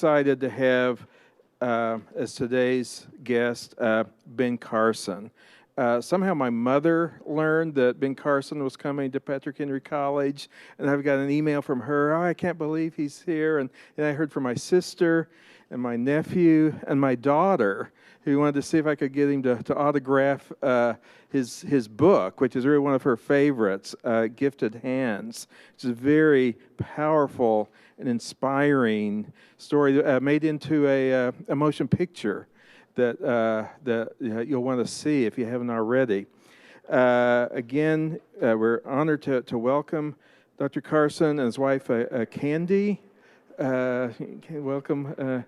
excited to have as today's guest Ben Carson. Somehow my mother learned that Ben Carson was coming to Patrick Henry College, and I've got an email from her, I can't believe he's here, and I heard from my sister and my nephew and my daughter, who wanted to see if I could get him to autograph his book, which is really one of her favorites, Gifted Hands. It's a very powerful and inspiring story made into a motion picture that you'll want to see if you haven't already. Again, we're honored to welcome Dr. Carson and his wife, Candy. Welcome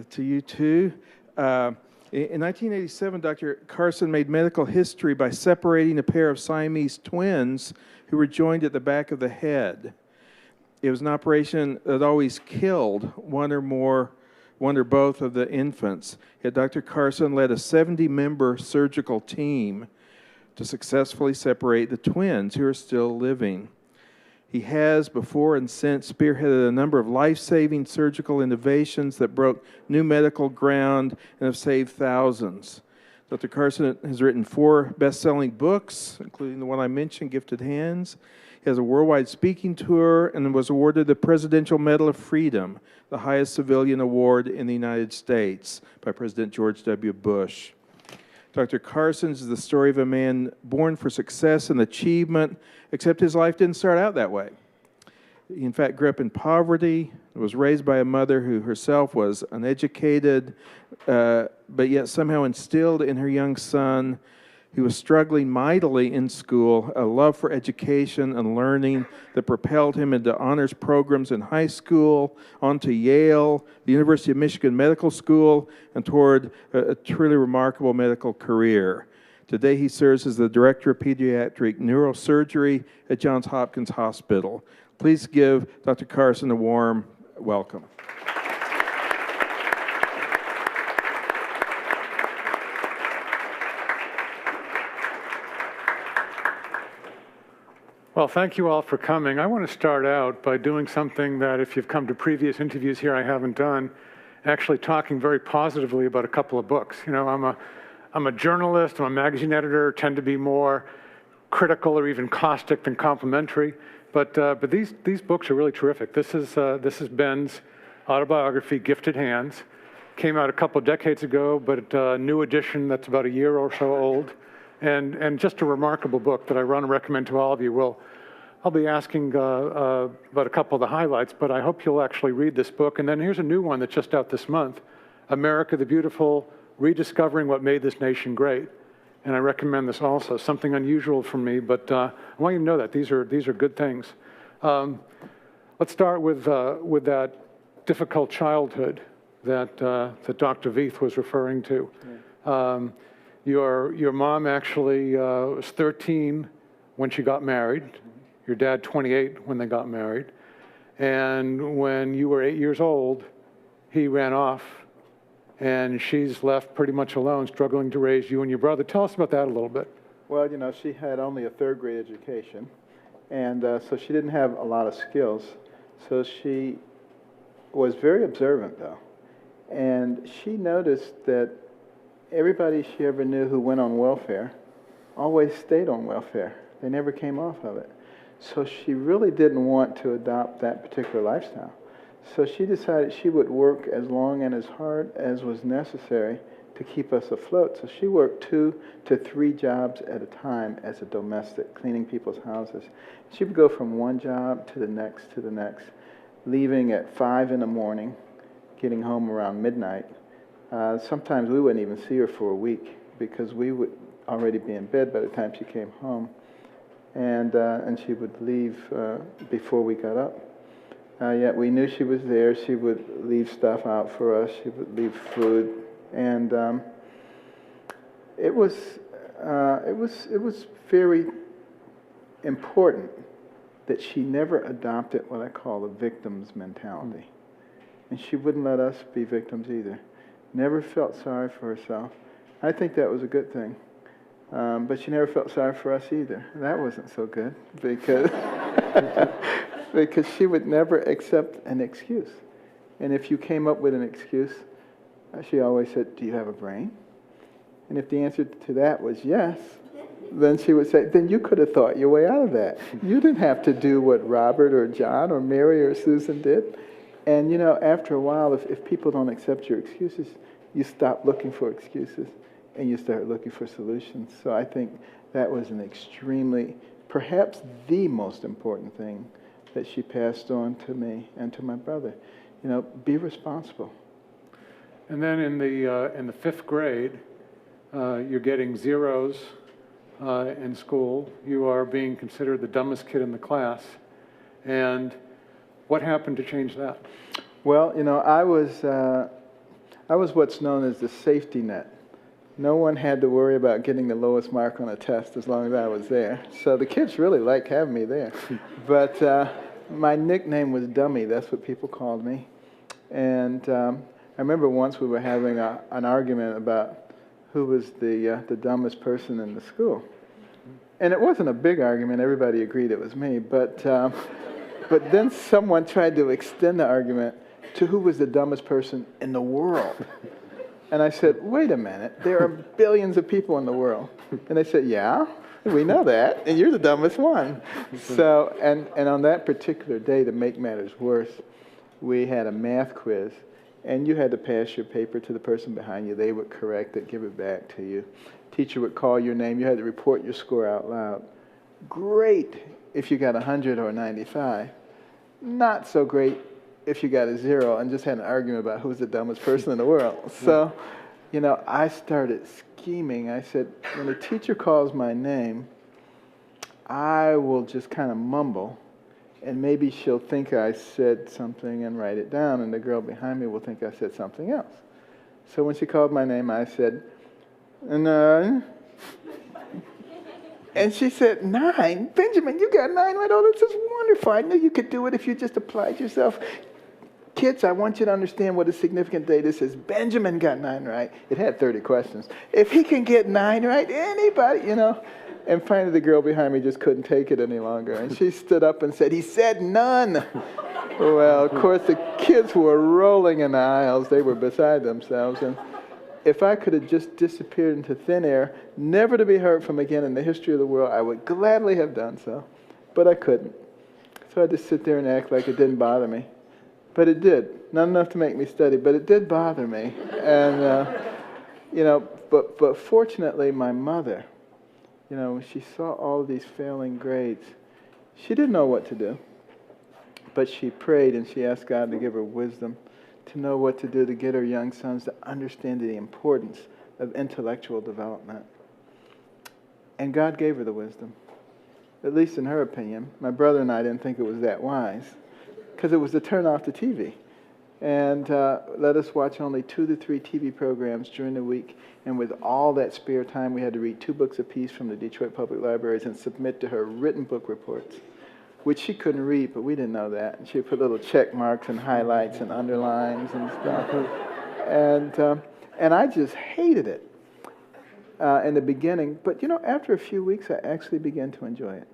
to you too. In 1987, Dr. Carson made medical history by separating a pair of Siamese twins who were joined at the back of the head. It was an operation that always killed one or both of the infants. Yet Dr. Carson led a 70-member surgical team to successfully separate the twins who are still living. He has, before and since, spearheaded a number of life-saving surgical innovations that broke new medical ground and have saved thousands. Dr. Carson has written 4 best-selling books, including the one I mentioned, Gifted Hands. He has a worldwide speaking tour and was awarded the Presidential Medal of Freedom, the highest civilian award in the United States, by President George W. Bush. Dr. Carson's is the story of a man born for success and achievement, except his life didn't start out that way. He, in fact, grew up in poverty, was raised by a mother who herself was uneducated, but yet somehow instilled in her young son, who was struggling mightily in school, a love for education and learning that propelled him into honors programs in high school, on to Yale, the University of Michigan Medical School, and toward a truly remarkable medical career. Today he serves as the Director of Pediatric Neurosurgery at Johns Hopkins Hospital. Please give Dr. Carson a warm welcome. Well, thank you all for coming. I want to start out by doing something that, if you've come to previous interviews here, I haven't done, actually talking very positively about a couple of books. You know, I'm a journalist, I'm a magazine editor, tend to be more critical or even caustic than complimentary, but these books are really terrific. This is Ben's autobiography, Gifted Hands. Came out a couple of decades ago, but a new edition that's about a year or so old. And just a remarkable book that I want to recommend to all of you. I'll be asking about a couple of the highlights, but I hope you'll actually read this book. And then here's a new one that's just out this month, America the Beautiful, Rediscovering What Made This Nation Great. And I recommend this also, something unusual for me, but I want you to know that these are good things. Let's start with that difficult childhood that Dr. Veith was referring to. Yeah. Your mom actually was 13 when she got married. Your dad 28 when they got married. And when you were 8 years old, he ran off, and she's left pretty much alone, struggling to raise you and your brother. Tell us about that a little bit. Well, you know, she had only a third-grade education, and so she didn't have a lot of skills. So she was very observant, though, and she noticed that everybody she ever knew who went on welfare always stayed on welfare. They never came off of it. So she really didn't want to adopt that particular lifestyle. So she decided she would work as long and as hard as was necessary to keep us afloat. So she worked 2 to 3 jobs at a time as a domestic, cleaning people's houses. She would go from one job to the next, leaving at 5 in the morning, getting home around midnight. Sometimes we wouldn't even see her for a week because we would already be in bed by the time she came home, and she would leave before we got up. Yet we knew she was there. She would leave stuff out for us. She would leave food, and it was very important that she never adopted what I call the victim's mentality, and she wouldn't let us be victims either. Never felt sorry for herself. I think that was a good thing. But she never felt sorry for us either. That wasn't so good because because she would never accept an excuse. And if you came up with an excuse, she always said, do you have a brain? And if the answer to that was yes, then she would say, then you could have thought your way out of that. You didn't have to do what Robert or John or Mary or Susan did. And, after a while, if people don't accept your excuses, you stop looking for excuses and you start looking for solutions. So I think that was an extremely, perhaps the most important thing that she passed on to me and to my brother. Be responsible. And then in the 5th grade, you're getting zeros in school. You are being considered the dumbest kid in the class. And what happened to change that? Well, I was what's known as the safety net. No one had to worry about getting the lowest mark on a test as long as I was there. So the kids really liked having me there. But my nickname was Dummy. That's what people called me. And I remember once we were having an argument about who was the dumbest person in the school. And it wasn't a big argument. Everybody agreed it was me. But then someone tried to extend the argument to who was the dumbest person in the world. And I said, wait a minute, there are billions of people in the world. And they said, yeah, we know that, and you're the dumbest one. So, and on that particular day, to make matters worse, we had a math quiz, and you had to pass your paper to the person behind you. They would correct it, give it back to you. Teacher would call your name. You had to report your score out loud. Great if you got 100 or 95. Not so great if you got a 0 and just had an argument about who's the dumbest person in the world. So, I started scheming. I said, when the teacher calls my name, I will just kind of mumble, and maybe she'll think I said something and write it down, and the girl behind me will think I said something else. So when she called my name, I said, 9. And she said, 9? Benjamin, you got 9 right? Oh, this is wonderful. I knew you could do it if you just applied yourself. Kids, I want you to understand what a significant day this is. Benjamin got 9 right. It had 30 questions. If he can get 9 right, anybody, And finally, the girl behind me just couldn't take it any longer. And she stood up and said, he said none. Well, of course, the kids were rolling in the aisles. They were beside themselves. And if I could have just disappeared into thin air, never to be heard from again in the history of the world, I would gladly have done so. But I couldn't. So I had to sit there and act like it didn't bother me. But it did. Not enough to make me study, but it did bother me. And, but fortunately, my mother, when she saw all these failing grades, she didn't know what to do. But she prayed and she asked God to give her wisdom to know what to do to get her young sons to understand the importance of intellectual development. And God gave her the wisdom, at least in her opinion. My brother and I didn't think it was that wise, because it was to turn off the TV and let us watch only 2 to 3 TV programs during the week. And with all that spare time, we had to read 2 books apiece from the Detroit Public Libraries and submit to her written book reports, which she couldn't read, but we didn't know that. And she would put little check marks and highlights and underlines and stuff. And I just hated it in the beginning. But, after a few weeks, I actually began to enjoy it,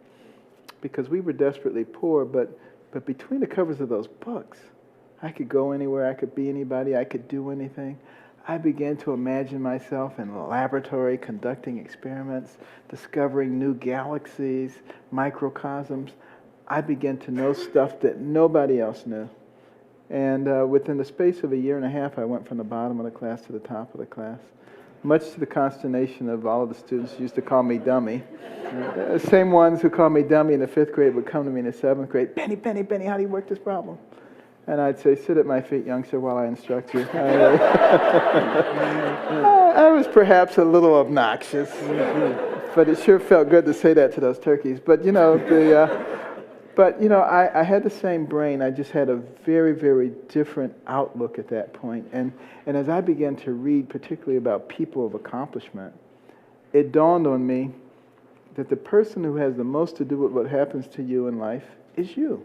because we were desperately poor, but between the covers of those books, I could go anywhere, I could be anybody, I could do anything. I began to imagine myself in a laboratory conducting experiments, discovering new galaxies, microcosms. I began to know stuff that nobody else knew. And within the space of a year and a half, I went from the bottom of the class to the top of the class, much to the consternation of all of the students who used to call me Dummy. The same ones who called me Dummy in the 5th grade would come to me in the 7th grade, Benny, how do you work this problem? And I'd say, sit at my feet, youngster, while I instruct you. I was perhaps a little obnoxious, but it sure felt good to say that to those turkeys. But, I had the same brain. I just had a very, very different outlook at that point. And as I began to read, particularly about people of accomplishment, it dawned on me that the person who has the most to do with what happens to you in life is you.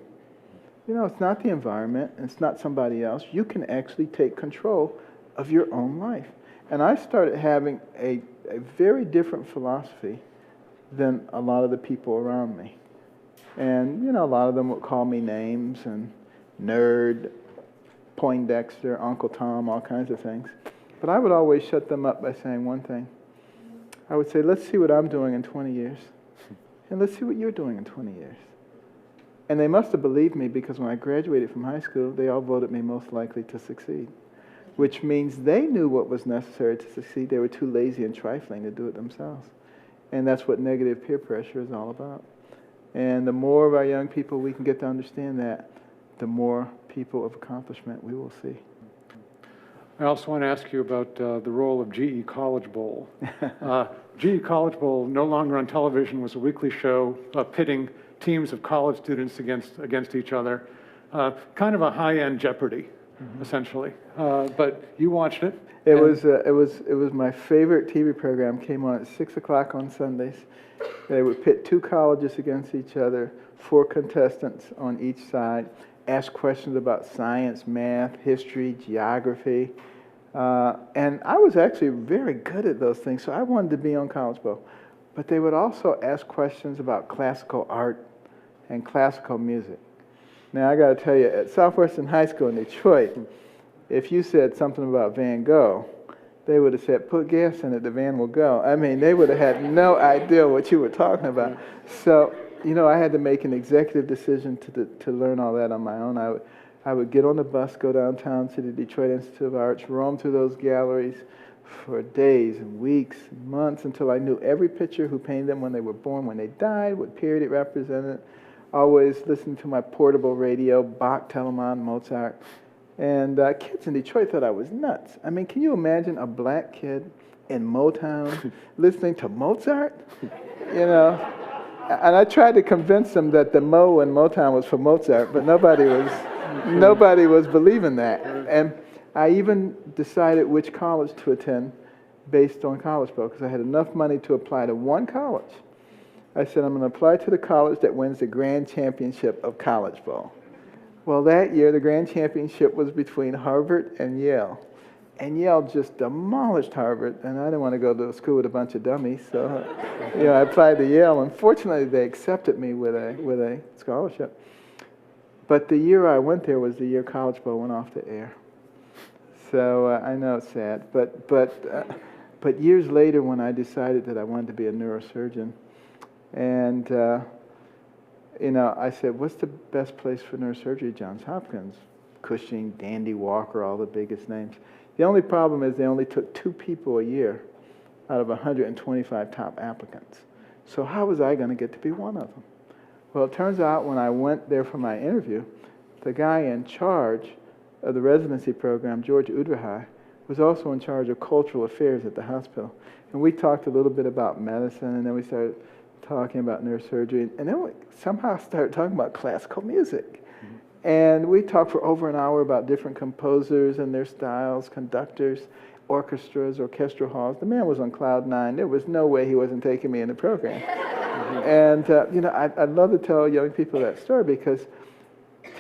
It's not the environment, and it's not somebody else. You can actually take control of your own life. And I started having a very different philosophy than a lot of the people around me. And, a lot of them would call me names and nerd, Poindexter, Uncle Tom, all kinds of things. But I would always shut them up by saying one thing. I would say, let's see what I'm doing in 20 years. And let's see what you're doing in 20 years. And they must have believed me, because when I graduated from high school, they all voted me most likely to succeed, which means they knew what was necessary to succeed. They were too lazy and trifling to do it themselves. And that's what negative peer pressure is all about. And the more of our young people we can get to understand that, the more people of accomplishment we will see. I also want to ask you about the role of GE College Bowl. GE College Bowl, no longer on television, was a weekly show pitting teams of college students against each other. Kind of a high-end Jeopardy, essentially. But you watched it. It was my favorite TV program. Came on at 6 o'clock on Sundays. They would pit two colleges against each other, 4 contestants on each side, ask questions about science, math, history, geography. And I was actually very good at those things, so I wanted to be on College Bowl. But they would also ask questions about classical art and classical music. Now, I got to tell you, at Southwestern High School in Detroit, if you said something about Van Gogh, they would have said, put gas in it, the van will go. I mean, they would have had no idea what you were talking about. So, you know, I had to make an executive decision to learn all that on my own. I would get on the bus, go downtown to the Detroit Institute of Arts, roam through those galleries for days and weeks and months until I knew every picture, who painted them, when they were born, when they died, what period it represented. Always listening to my portable radio, Bach, Telemann, Mozart. And kids in Detroit thought I was nuts. I mean, can you imagine a black kid in Motown listening to Mozart? You know? And I tried to convince them that the Mo in Motown was for Mozart, but nobody was believing that. And I even decided which college to attend based on College Bowl, because I had enough money to apply to one college. I said, I'm going to apply to the college that wins the grand championship of College Bowl. Well, that year, the grand championship was between Harvard and Yale. And Yale just demolished Harvard, and I didn't want to go to a school with a bunch of dummies, so you know, I applied to Yale. Unfortunately, they accepted me with a scholarship. But the year I went there was the year College Bowl went off the air. So I know it's sad, but years later, when I decided that I wanted to be a neurosurgeon, and you know, I said, what's the best place for neurosurgery? Johns Hopkins, Cushing, Dandy Walker, all the biggest names. The only problem is they only took 2 people a year out of 125 top applicants. So how was I going to get to be one of them? Well, it turns out when I went there for my interview, the guy in charge of the residency program, George Udrahai, was also in charge of cultural affairs at the hospital. And we talked a little bit about medicine, and then we started talking about neurosurgery, and then we somehow started talking about classical music. And we talked for over an hour about different composers and their styles, conductors, orchestras, orchestral halls. The man was on cloud 9. There was no way he wasn't taking me in the program. And you know, I'd love to tell young people that story, because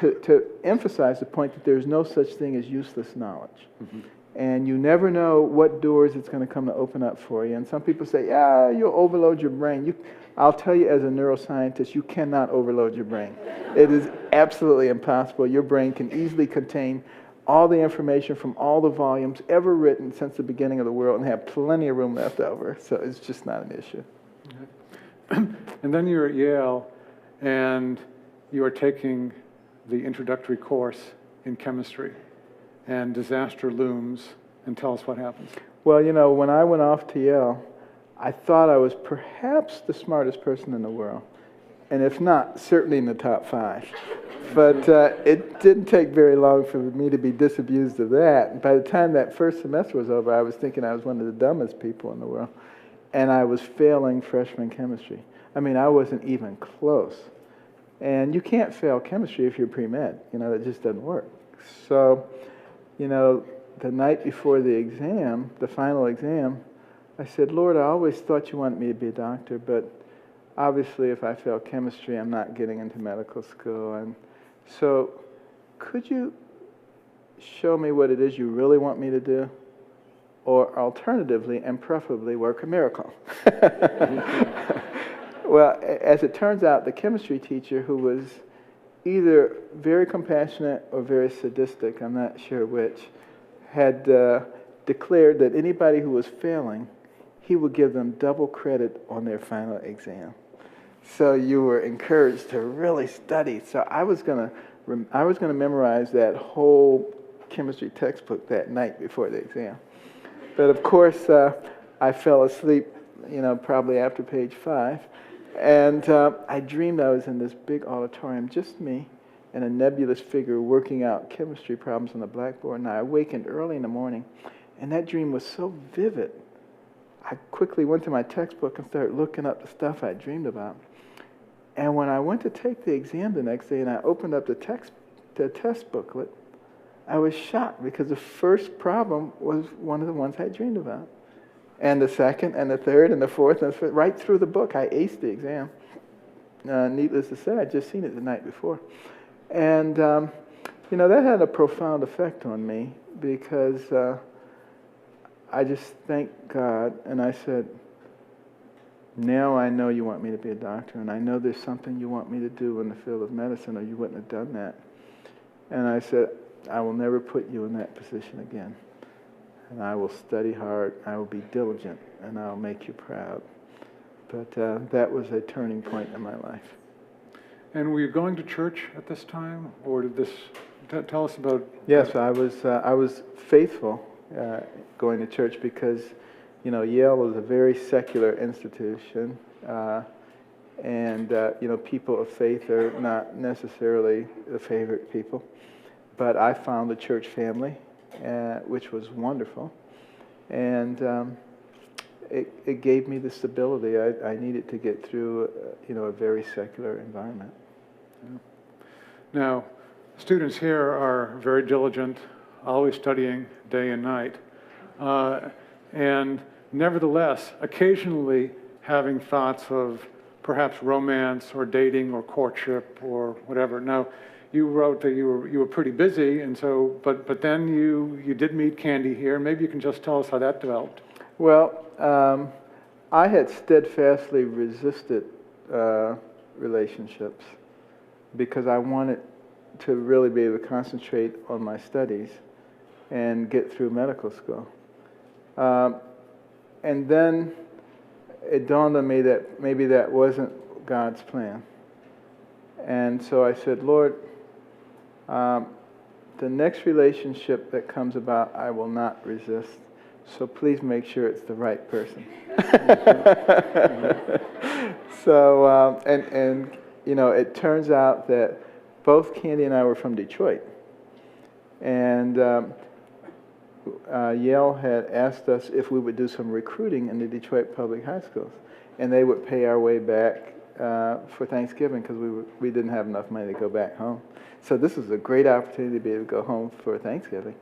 to emphasize the point that there's no such thing as useless knowledge. And you never know what doors it's going to come to open up for you. And some people say, yeah, you'll overload your brain. I'll tell you, as a neuroscientist, you cannot overload your brain. It is absolutely impossible. Your brain can easily contain all the information from all the volumes ever written since the beginning of the world and have plenty of room left over. So it's just not an issue. And then you're at Yale, and you are taking the introductory course in chemistry, and disaster looms. And tell us what happens. Well, you know, when I went off to Yale, I thought I was perhaps the smartest person in the world. And if not, certainly in the top 5. But it didn't take very long for me to be disabused of that. By the time that first semester was over, I was thinking I was one of the dumbest people in the world. And I was failing freshman chemistry. I mean, I wasn't even close. And you can't fail chemistry if you're pre-med. You know, it just doesn't work. So, you know, the night before the exam, the final exam, I said, Lord, I always thought you wanted me to be a doctor, but obviously if I fail chemistry, I'm not getting into medical school. And so could you show me what it is you really want me to do? Or alternatively, and preferably, work a miracle. Well, as it turns out, the chemistry teacher, who was either very compassionate or very sadistic, I'm not sure which, had declared that anybody who was failing, he would give them double credit on their final exam. So you were encouraged to really study. So I was gonna memorize that whole chemistry textbook that night before the exam. But of course, I fell asleep, probably after page 5. And I dreamed I was in this big auditorium, just me and a nebulous figure working out chemistry problems on the blackboard. And I awakened early in the morning, and that dream was so vivid. I quickly went to my textbook and started looking up the stuff I dreamed about. And when I went to take the exam the next day and I opened up the test booklet, I was shocked because the first problem was one of the ones I dreamed about. And the second, and the third, and the fourth, and the fifth, right through the book, I aced the exam. Needless to say, I'd just seen it the night before. And, that had a profound effect on me because I just thanked God, and I said, now I know you want me to be a doctor, and I know there's something you want me to do in the field of medicine, or you wouldn't have done that. And I said, I will never put you in that position again. And I will study hard, I will be diligent, and I'll make you proud. But that was a turning point in my life. And were you going to church at this time, or did this? Tell us about. Yes, I was faithful going to church because, Yale is a very secular institution, and people of faith are not necessarily the favorite people. But I found a church family, which was wonderful, and it gave me the stability I needed to get through, a very secular environment. Yeah. Now, students here are very diligent, always studying day and night, and nevertheless, occasionally having thoughts of perhaps romance or dating or courtship or whatever. Now, you wrote that you were pretty busy, and so, but then you did meet Candy here. Maybe you can just tell us how that developed. Well, I had steadfastly resisted relationships because I wanted to really be able to concentrate on my studies and get through medical school. And then it dawned on me that maybe that wasn't God's plan. And so I said, Lord, the next relationship that comes about, I will not resist. So please make sure it's the right person. So, it turns out that both Candy and I were from Detroit. And Yale had asked us if we would do some recruiting in the Detroit public high schools. And they would pay our way back for Thanksgiving because we didn't have enough money to go back home. So this was a great opportunity to be able to go home for Thanksgiving.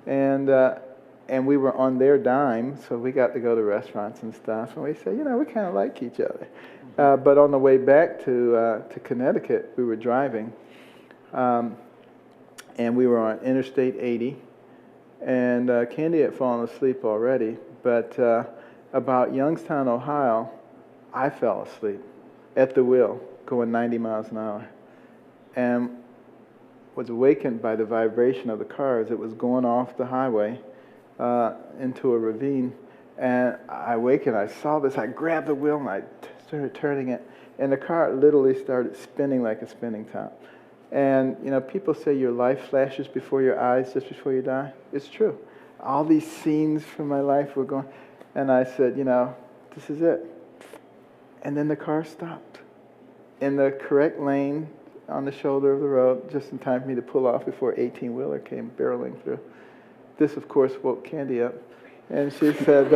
And we were on their dime, so we got to go to restaurants and stuff. And we said, we kind of like each other. But on the way back to Connecticut, we were driving. And we were on Interstate 80. And Candy had fallen asleep already. But about Youngstown, Ohio, I fell asleep at the wheel, going 90 miles an hour. And was awakened by the vibration of the car as it was going off the highway into a ravine. And I awakened, I saw this, I grabbed the wheel and I started turning it. And the car literally started spinning like a spinning top. And, people say your life flashes before your eyes just before you die. It's true. All these scenes from my life were going. And I said, this is it. And then the car stopped in the correct lane on the shoulder of the road, just in time for me to pull off before 18-wheeler came barreling through. This, of course, woke Candy up. And she said,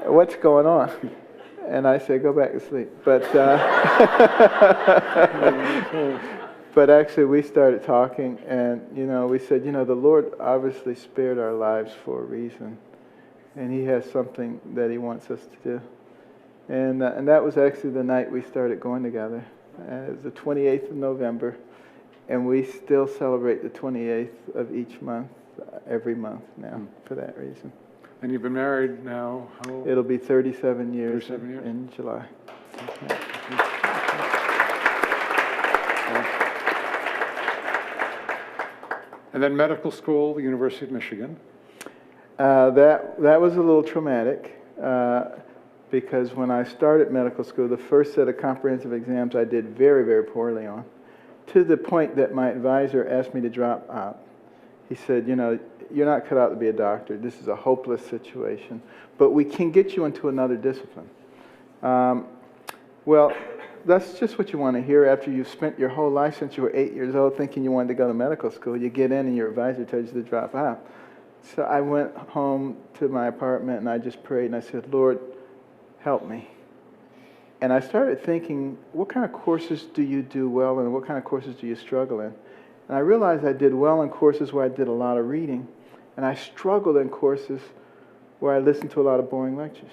what's going on? And I said, go back to sleep. But but actually, we started talking, and, we said, the Lord obviously spared our lives for a reason. And He has something that He wants us to do. And that was actually the night we started going together. And it was the 28th of November. And we still celebrate the 28th of each month, every month now, for that reason. And you've been married now, how? It'll be 37 years, 37 years. in July. Okay. And then medical school, the University of Michigan. That was a little traumatic because when I started medical school, the first set of comprehensive exams I did very, very poorly on, to the point that my advisor asked me to drop out. He said, you know, you're not cut out to be a doctor. This is a hopeless situation, but we can get you into another discipline. Well, that's just what you want to hear after you've spent your whole life since you were 8 years old thinking you wanted to go to medical school. You get in and your advisor tells you to drop out. So I went home to my apartment and I just prayed and I said, Lord, help me. And I started thinking, what kind of courses do you do well in and what kind of courses do you struggle in? And I realized I did well in courses where I did a lot of reading, and I struggled in courses where I listened to a lot of boring lectures.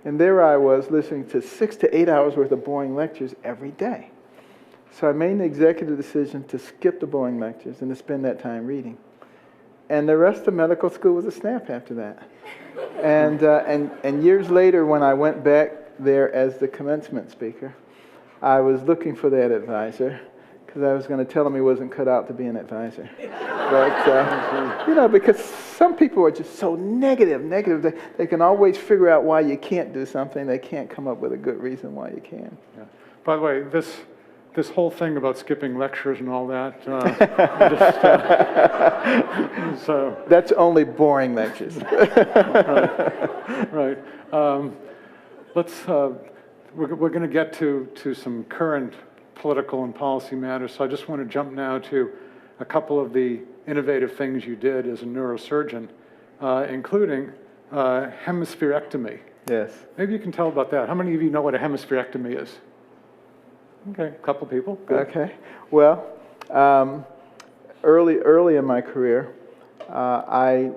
And there I was listening to 6 to 8 hours worth of boring lectures every day. So I made an executive decision to skip the boring lectures and to spend that time reading. And the rest of medical school was a snap after that. And years later, when I went back there as the commencement speaker, I was looking for that advisor because I was going to tell him he wasn't cut out to be an advisor. But, you know, because some people are just so negative. They can always figure out why you can't do something. They can't come up with a good reason why you can. Yeah. By the way, this whole thing about skipping lectures and all that, so that's only boring lectures. Right. We're going to get to some current political and policy matters. So I just want to jump now to a couple of the innovative things you did as a neurosurgeon, including hemispherectomy. Yes. Maybe you can tell about that. How many of you know what a hemispherectomy is? Okay, a couple people. Good. Okay. Well, early in my career, I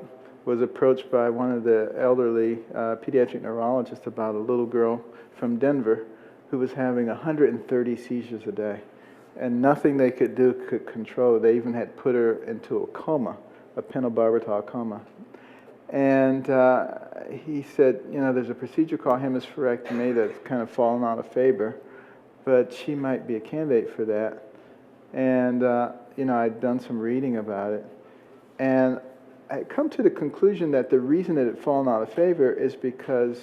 was approached by one of the elderly pediatric neurologists about a little girl from Denver who was having 130 seizures a day, and nothing they could do could control. They even had put her into a coma, a pentobarbital coma. And he said, you know, there's a procedure called hemispherectomy that's kind of fallen out of favor, but she might be a candidate for that. And, you know, I'd done some reading about it. And I come to the conclusion that the reason it had fallen out of favor is because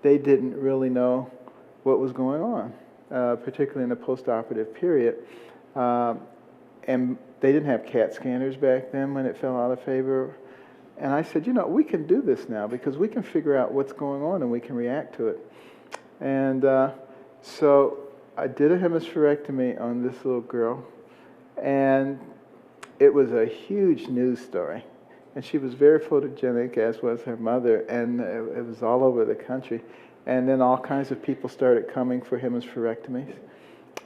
they didn't really know what was going on, particularly in the post-operative period. And they didn't have CAT scanners back then when it fell out of favor. And I said, you know, we can do this now because we can figure out what's going on and we can react to it. And so I did a hemispherectomy on this little girl, and it was a huge news story. And she was very photogenic, as was her mother, and it was all over the country. And then all kinds of people started coming for hemispherectomies.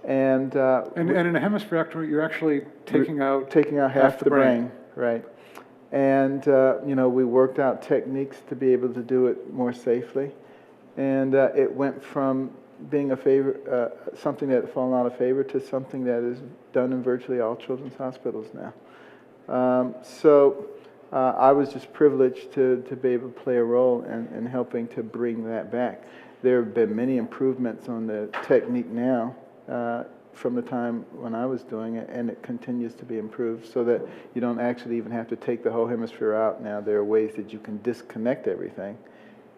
And in a hemispherectomy, you're actually taking out half the brain, right? And you know, we worked out techniques to be able to do it more safely. And it went from being something that had fallen out of favor to something that is done in virtually all children's hospitals now. So I was just privileged to be able to play a role in helping to bring that back. There have been many improvements on the technique now from the time when I was doing it, and it continues to be improved so that you don't actually even have to take the whole hemisphere out now. There are ways that you can disconnect everything,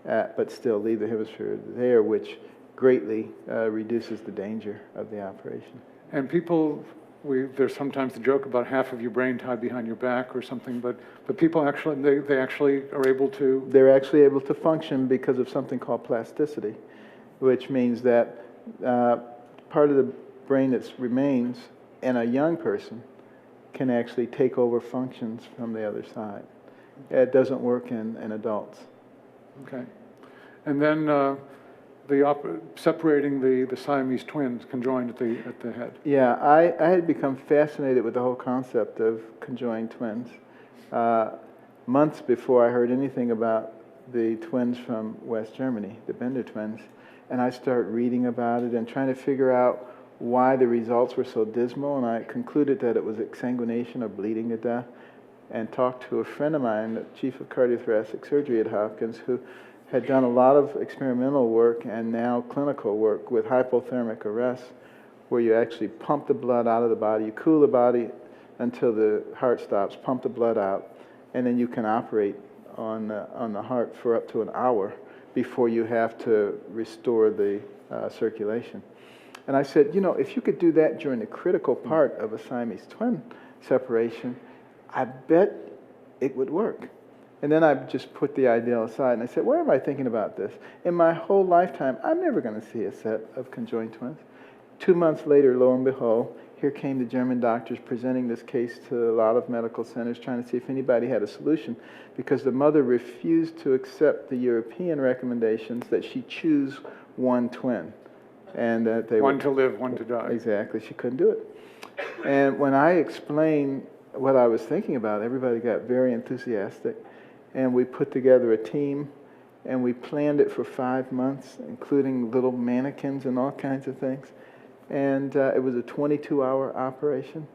but still leave the hemisphere there, which greatly reduces the danger of the operation. And people, there's sometimes the joke about half of your brain tied behind your back or something, but people actually, they actually are able to... They're actually able to function because of something called plasticity, which means that part of the brain that remains in a young person can actually take over functions from the other side. It doesn't work in adults. Okay. And then separating the Siamese twins conjoined at the head. Yeah, I had become fascinated with the whole concept of conjoined twins months before I heard anything about the twins from West Germany, the Bender twins, and I started reading about it and trying to figure out why the results were so dismal, and I concluded that it was exsanguination or bleeding to death, and talked to a friend of mine, the chief of cardiothoracic surgery at Hopkins, who had done a lot of experimental work and now clinical work with hypothermic arrest, where you actually pump the blood out of the body, you cool the body until the heart stops, pump the blood out, and then you can operate on the heart for up to an hour before you have to restore the circulation. And I said, you know, if you could do that during the critical part of a Siamese twin separation, I bet it would work. And then I just put the ideal aside, and I said, why am I thinking about this? In my whole lifetime, I'm never going to see a set of conjoined twins. 2 months later, lo and behold, here came the German doctors presenting this case to a lot of medical centers, trying to see if anybody had a solution, because the mother refused to accept the European recommendations that she choose one twin. And that they one to live, one to die. Exactly, she couldn't do it. And when I explained what I was thinking about, everybody got very enthusiastic. And we put together a team, and we planned it for 5 months, including little mannequins and all kinds of things. And it was a 22-hour operation,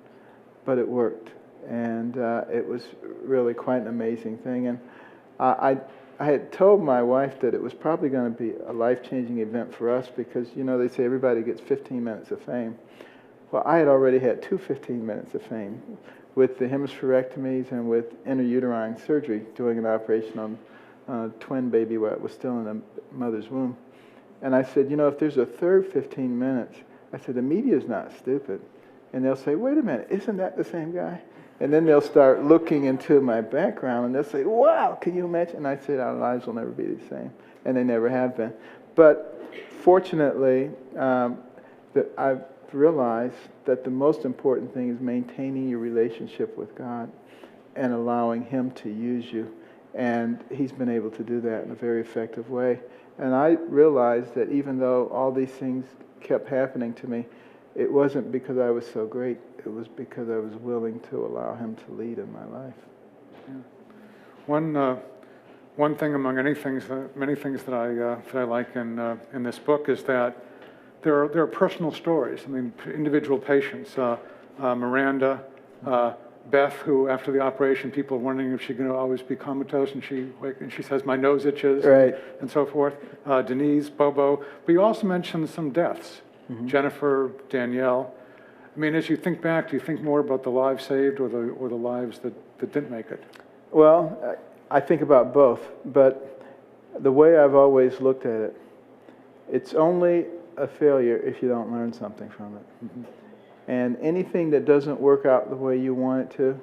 but it worked. And it was really quite an amazing thing. And I had told my wife that it was probably going to be a life-changing event for us because, you know, they say everybody gets 15 minutes of fame. Well, I had already had 2 15 minutes of fame with the hemispherectomies and with intrauterine surgery, doing an operation on a twin baby while it was still in the mother's womb. And I said, you know, if there's a third 15 minutes, I said, the media's not stupid. And they'll say, wait a minute, isn't that the same guy? And then they'll start looking into my background, and they'll say, wow, can you imagine? And I said, our lives will never be the same. And they never have been. But fortunately, I've realized that the most important thing is maintaining your relationship with God and allowing Him to use you. And He's been able to do that in a very effective way. And I realized that even though all these things kept happening to me, it wasn't because I was so great. It was because I was willing to allow Him to lead in my life. Yeah. One thing among many things that I like in this book is that there are personal stories. I mean, individual patients. Miranda, Beth, who after the operation, people were wondering if she could always be comatose, and she says, my nose itches, right, and so forth. Denise, Bobo. But you also mentioned some deaths. Mm-hmm. Jennifer, Danielle. I mean, as you think back, do you think more about the lives saved or the lives that didn't make it? Well, I think about both, but the way I've always looked at it, it's only a failure if you don't learn something from it. Mm-hmm. And anything that doesn't work out the way you want it to,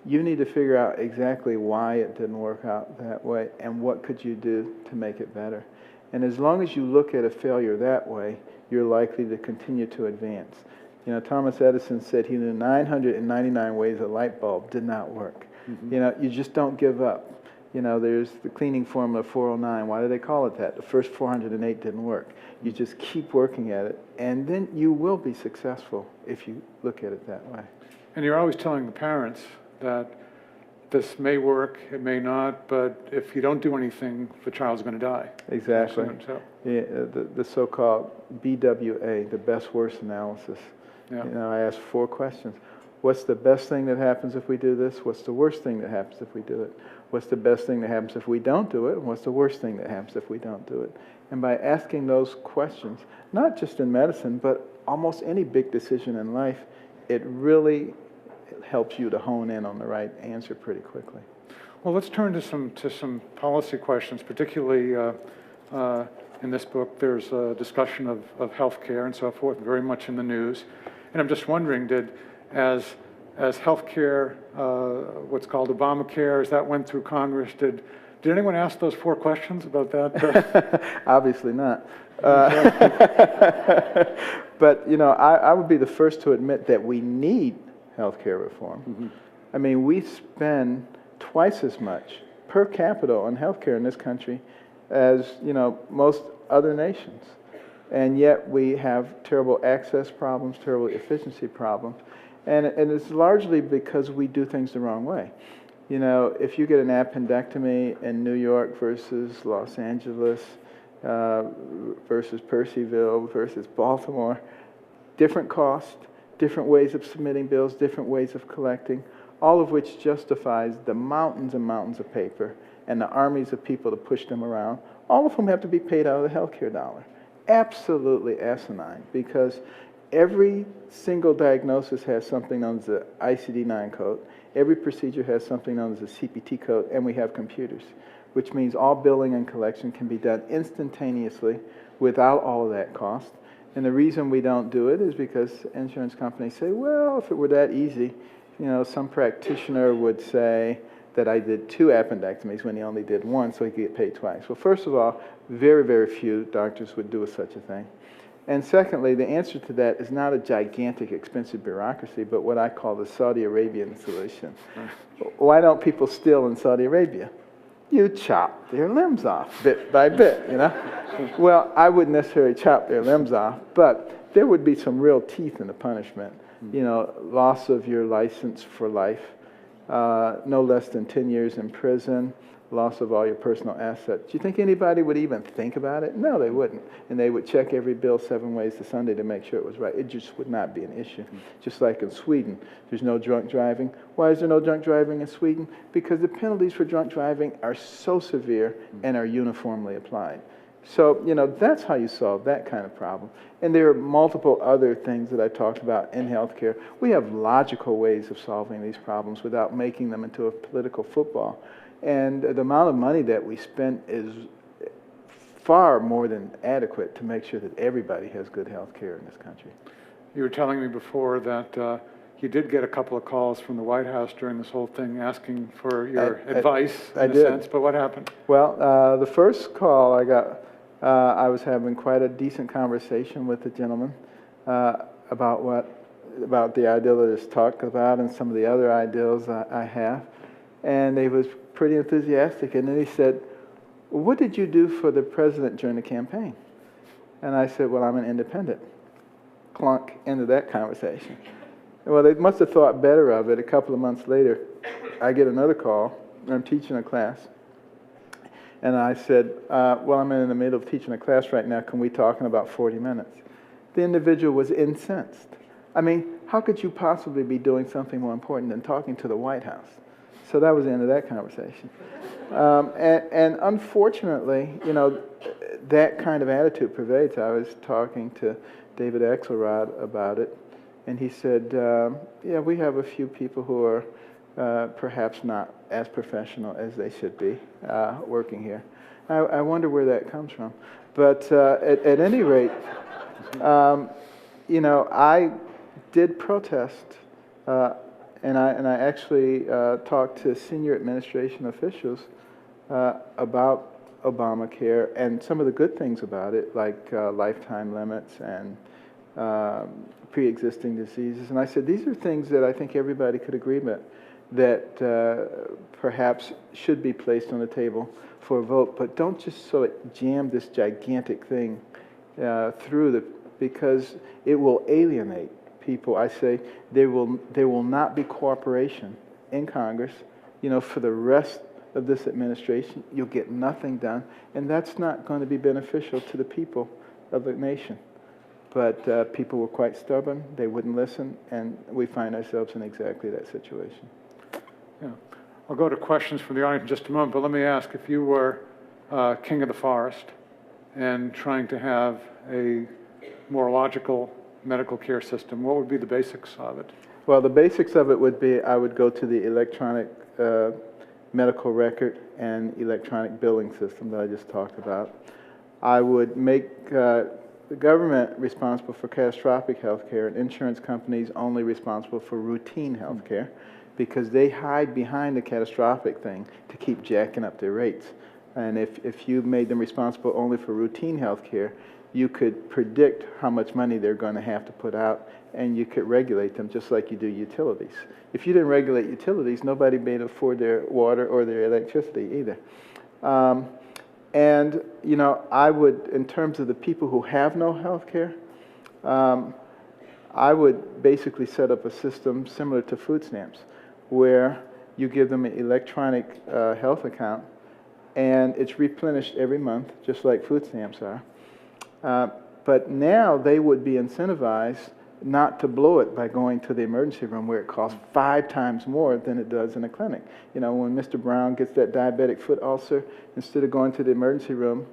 you need to figure out exactly why it didn't work out that way and what could you do to make it better. And as long as you look at a failure that way, you're likely to continue to advance. You know, Thomas Edison said he knew 999 ways a light bulb did not work. Mm-hmm. You know, you just don't give up. You know, there's the cleaning formula 409. Why do they call it that? The first 408 didn't work. You just keep working at it, and then you will be successful if you look at it that way. And you're always telling the parents that this may work, it may not, but if you don't do anything, the child's going to die. Exactly. Soon, so. Yeah, the so-called BWA, the best-worst analysis. Yeah. You know, I asked 4 questions. What's the best thing that happens if we do this? What's the worst thing that happens if we do it? What's the best thing that happens if we don't do it? And what's the worst thing that happens if we don't do it? And by asking those questions, not just in medicine, but almost any big decision in life, it really helps you to hone in on the right answer pretty quickly. Well, let's turn to some policy questions, particularly in this book. There's a discussion of health care and so forth, very much in the news. And I'm just wondering, as health care, what's called Obamacare, as that went through Congress, did anyone ask those 4 questions about that? Obviously not. But, you know, I would be the first to admit that we need health care reform. Mm-hmm. I mean, we spend twice as much per capita on health care in this country as, you know, most other nations. And yet we have terrible access problems, terrible efficiency problems. And it's largely because we do things the wrong way. You know, if you get an appendectomy in New York versus Los Angeles versus Percyville versus Baltimore, different cost, different ways of submitting bills, different ways of collecting, all of which justifies the mountains and mountains of paper and the armies of people to push them around, all of whom have to be paid out of the healthcare dollar. Absolutely asinine, because Every single diagnosis has something known as the ICD-9 code. Every procedure has something known as a CPT code, and we have computers, which means all billing and collection can be done instantaneously without all of that cost. And the reason we don't do it is because insurance companies say, well, if it were that easy, you know, some practitioner would say that I did 2 appendectomies when he only did 1, so he could get paid twice. Well, first of all, very, very few doctors would do such a thing. And secondly, the answer to that is not a gigantic, expensive bureaucracy, but what I call the Saudi Arabian solution. Why don't people steal in Saudi Arabia? You chop their limbs off bit by bit, you know? Well, I wouldn't necessarily chop their limbs off, but there would be some real teeth in the punishment. You know, loss of your license for life, no less than 10 years in prison, loss of all your personal assets. Do you think anybody would even think about it? No, they wouldn't. And they would check every bill 7 ways to Sunday to make sure it was right. It just would not be an issue. Just like in Sweden, there's no drunk driving. Why is there no drunk driving in Sweden? Because the penalties for drunk driving are so severe and are uniformly applied. So, you know, that's how you solve that kind of problem. And there are multiple other things that I talked about in healthcare. We have logical ways of solving these problems without making them into a political football. And the amount of money that we spend is far more than adequate to make sure that everybody has good health care in this country. You were telling me before that you did get a couple of calls from the White House during this whole thing asking for your advice, in a sense, but what happened? Well, the first call I got, I was having quite a decent conversation with the gentleman about the ideal that is talked about and some of the other ideals I have. And he was pretty enthusiastic. And then he said, what did you do for the president during the campaign? And I said, well, I'm an independent. Clunk, into that conversation. Well, they must have thought better of it. A couple of months later, I get another call. I'm teaching a class. And I said, well, I'm in the middle of teaching a class right now. Can we talk in about 40 minutes? The individual was incensed. I mean, how could you possibly be doing something more important than talking to the White House? So that was the end of that conversation. And unfortunately, you know, that kind of attitude pervades. I was talking to David Axelrod about it, and he said, yeah, we have a few people who are perhaps not as professional as they should be working here. I wonder where that comes from. But at any rate, you know, I did protest, and I actually talked to senior administration officials about Obamacare and some of the good things about it, like lifetime limits and pre-existing diseases. And I said, these are things that I think everybody could agree with, that perhaps should be placed on the table for a vote, but don't just sort of jam this gigantic thing through because it will alienate people. I say there will not be cooperation in Congress, you know, for the rest of this administration. You'll get nothing done, and that's not going to be beneficial to the people of the nation. But people were quite stubborn. They wouldn't listen, and we find ourselves in exactly that situation. Yeah. I'll go to questions from the audience in just a moment, but let me ask, if you were king of the forest and trying to have a more logical medical care system, what would be the basics of it? Well, the basics of it would be I would go to the electronic medical record and electronic billing system that I just talked about. I would make the government responsible for catastrophic health care and insurance companies only responsible for routine health care, because they hide behind the catastrophic thing to keep jacking up their rates. And if you made them responsible only for routine health care, you could predict how much money they're going to have to put out, and you could regulate them just like you do utilities. If you didn't regulate utilities, nobody may afford their water or their electricity either. And, you know, I would, in terms of the people who have no health care, I would basically set up a system similar to food stamps, where you give them an electronic health account, and it's replenished every month, just like food stamps are. But now they would be incentivized not to blow it by going to the emergency room, where it costs 5 times more than it does in a clinic. You know, when Mr. Brown gets that diabetic foot ulcer, instead of going to the emergency room,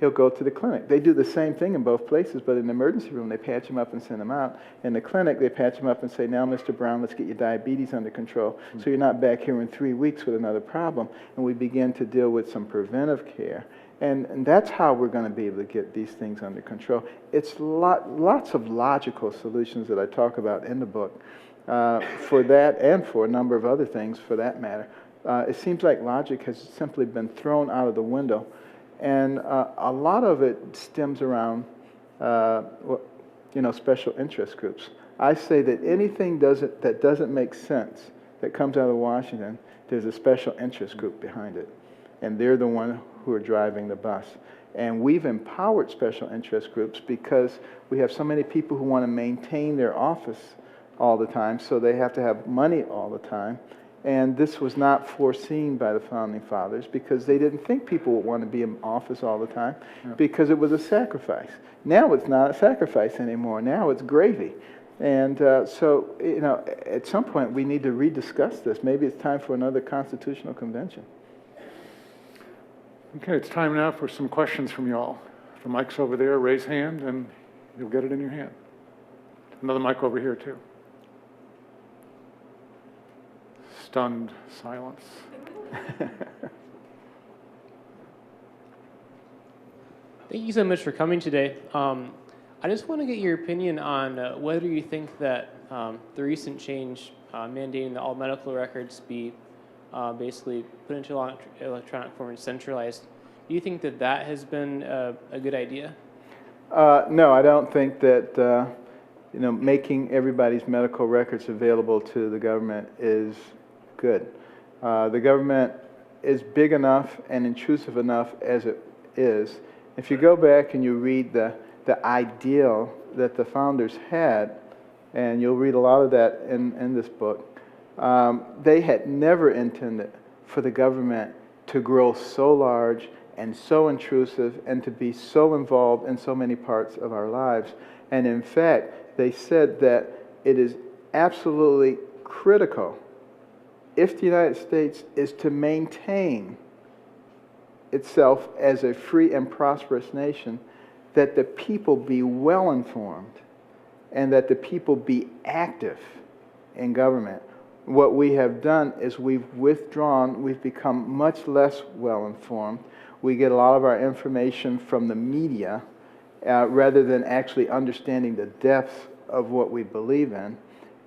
he'll go to the clinic. They do the same thing in both places, but in the emergency room, they patch him up and send him out. In the clinic, they patch him up and say, now, Mr. Brown, let's get your diabetes under control so you're not back here in 3 weeks with another problem. And we begin to deal with some preventive care. And that's how we're going to be able to get these things under control. It's lots of logical solutions that I talk about in the book for that and for a number of other things for that matter. It seems like logic has simply been thrown out of the window. And a lot of it stems around, special interest groups. I say that anything that doesn't make sense that comes out of Washington, there's a special interest group behind it. And they're the one who are driving the bus. And we've empowered special interest groups because we have so many people who want to maintain their office all the time, so they have to have money all the time. And this was not foreseen by the Founding Fathers because they didn't think people would want to be in office all the time because it was a sacrifice. Now it's not a sacrifice anymore. Now it's gravy. And so, at some point we need to rediscuss this. Maybe it's time for another constitutional convention. Okay, it's time now for some questions from y'all. If the mic's over there, raise hand and you'll get it in your hand. Another mic over here too. Stunned silence. Thank you so much for coming today. I just want to get your opinion on whether you think that the recent change mandating that all medical records be basically put into electronic form and centralized, do you think that that has been a good idea? No, I don't think that making everybody's medical records available to the government is good. The government is big enough and intrusive enough as it is. If you go back and you read the ideal that the founders had, and you'll read a lot of that in this book, they had never intended for the government to grow so large and so intrusive and to be so involved in so many parts of our lives. And in fact, they said that it is absolutely critical, if the United States is to maintain itself as a free and prosperous nation, that the people be well informed and that the people be active in government. What we have done is we've withdrawn, we've become much less well informed. We get a lot of our information from the media rather than actually understanding the depth of what we believe in.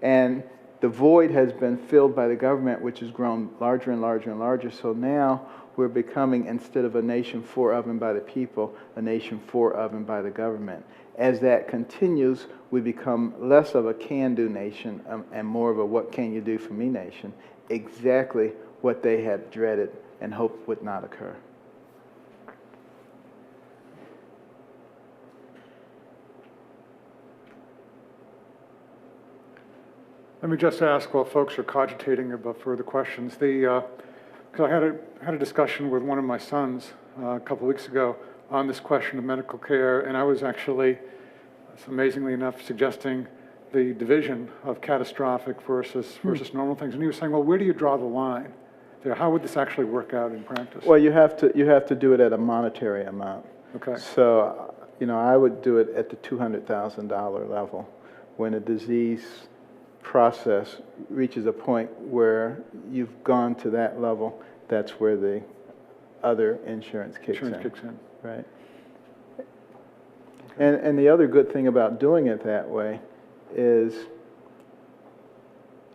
And the void has been filled by the government, which has grown larger and larger and larger. So now we're becoming, instead of a nation for, of, and by the people, a nation for, of, and by the government. As that continues, we become less of a can-do nation and more of a what can you do for me nation, exactly what they had dreaded and hoped would not occur. Let me just ask while folks are cogitating about further questions. Because I had a discussion with one of my sons a couple weeks ago on this question of medical care, and I was actually, amazingly enough, suggesting the division of catastrophic versus normal things. And he was saying, well, where do you draw the line there? How would this actually work out in practice? Well, you have to do it at a monetary amount. Okay. So, I would do it at the $200,000 level when a disease process reaches a point where you've gone to that level. That's where the other insurance kicks in. Right. And the other good thing about doing it that way is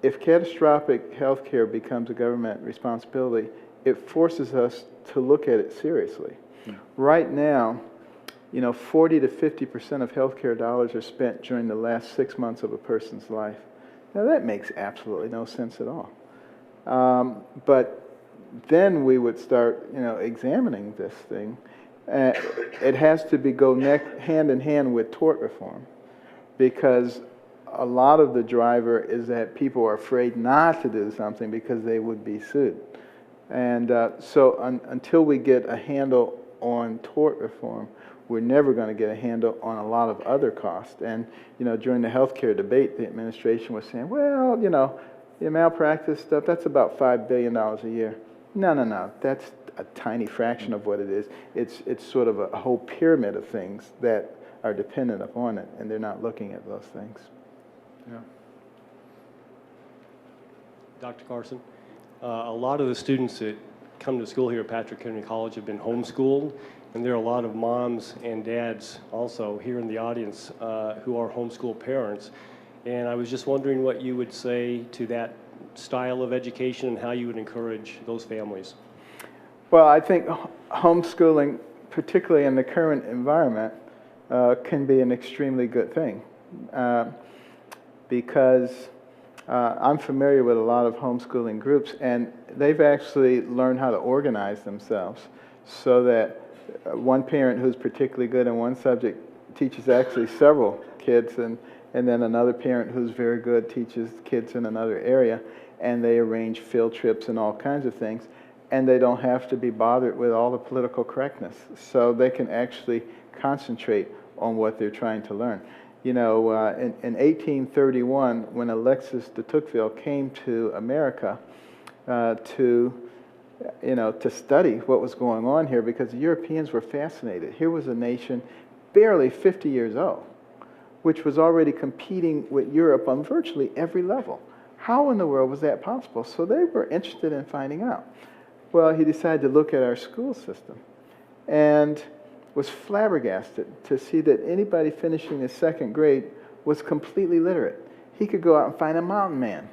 if catastrophic health care becomes a government responsibility, it forces us to look at it seriously. Right now, 40 to 50% of healthcare dollars are spent during the last 6 months of a person's life. Now that makes absolutely no sense at all. But then we would start, examining this thing. It has to go hand in hand with tort reform, because a lot of the driver is that people are afraid not to do something because they would be sued. And so until we get a handle on tort reform, we're never going to get a handle on a lot of other costs. And, during the healthcare debate, the administration was saying, well, the malpractice stuff, that's about $5 billion a year. No. That's a tiny fraction of what it is. It's sort of a whole pyramid of things that are dependent upon it, and they're not looking at those things. Yeah. Dr. Carson, a lot of the students that come to school here at Patrick Henry College have been homeschooled, and there are a lot of moms and dads also here in the audience who are homeschool parents. And I was just wondering what you would say to that style of education and how you would encourage those families. Well, I think homeschooling, particularly in the current environment, can be an extremely good thing because I'm familiar with a lot of homeschooling groups, and they've actually learned how to organize themselves so that one parent who's particularly good in one subject teaches actually several kids, and then another parent who's very good teaches kids in another area, and they arrange field trips and all kinds of things, and they don't have to be bothered with all the political correctness. So they can actually concentrate on what they're trying to learn. You know, in 1831, when Alexis de Tocqueville came to America to study what was going on here, because the Europeans were fascinated. Here was a nation barely 50 years old, which was already competing with Europe on virtually every level. How in the world was that possible? So they were interested in finding out. Well, he decided to look at our school system and was flabbergasted to see that anybody finishing the second grade was completely literate. He could go out and find a mountain man,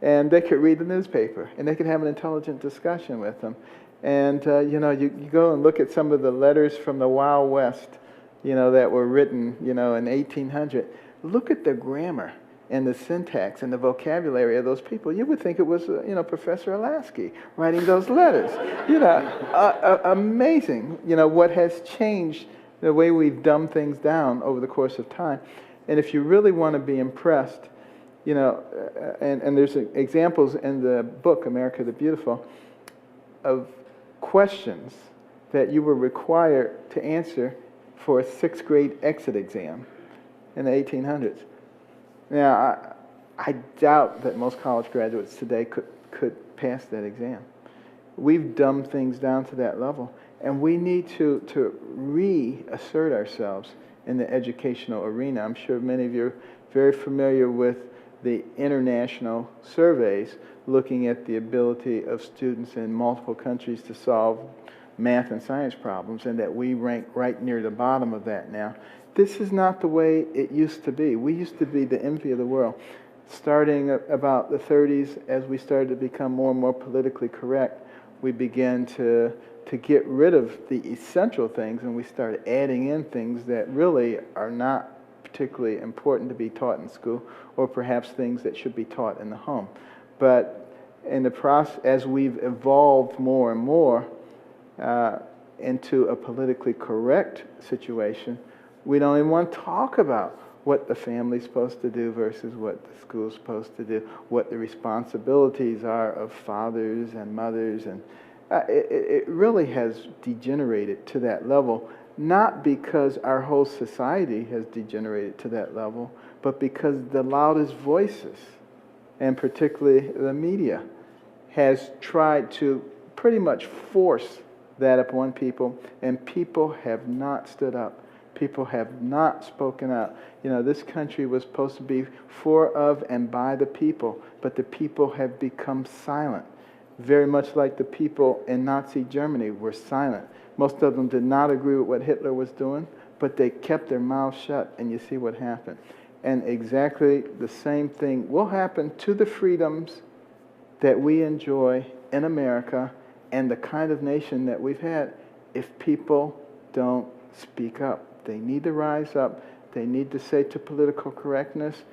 and they could read the newspaper, and they could have an intelligent discussion with them. And, you go and look at some of the letters from the Wild West, that were written, in 1800. Look at the grammar and the syntax and the vocabulary of those people. You would think it was, Professor Olasky writing those letters. Amazing, what has changed the way we've dumbed things down over the course of time. And if you really want to be impressed, and there's examples in the book, America the Beautiful, of questions that you were required to answer for a 6th grade exit exam in the 1800s. Now, I doubt that most college graduates today could pass that exam. We've dumbed things down to that level, and we need to reassert ourselves in the educational arena. I'm sure many of you are very familiar with the international surveys looking at the ability of students in multiple countries to solve math and science problems, and that we rank right near the bottom of that now. This is not the way it used to be. We used to be the envy of the world. Starting about the 30s, as we started to become more and more politically correct, we began to get rid of the essential things, and we started adding in things that really are not particularly important to be taught in school, or perhaps things that should be taught in the home. But in the process, as we've evolved more and more into a politically correct situation, we don't even want to talk about what the family's supposed to do versus what the school's supposed to do, what the responsibilities are of fathers and mothers, and it really has degenerated to that level, not because our whole society has degenerated to that level, but because the loudest voices, and particularly the media, has tried to pretty much force that upon people, and people have not stood up. People have not spoken out. This country was supposed to be for, of, and by the people, but the people have become silent. Very much like the people in Nazi Germany were silent. Most of them did not agree with what Hitler was doing, but they kept their mouths shut, and you see what happened. And exactly the same thing will happen to the freedoms that we enjoy in America and the kind of nation that we've had if people don't speak up. They need to rise up. They need to say to political correctness,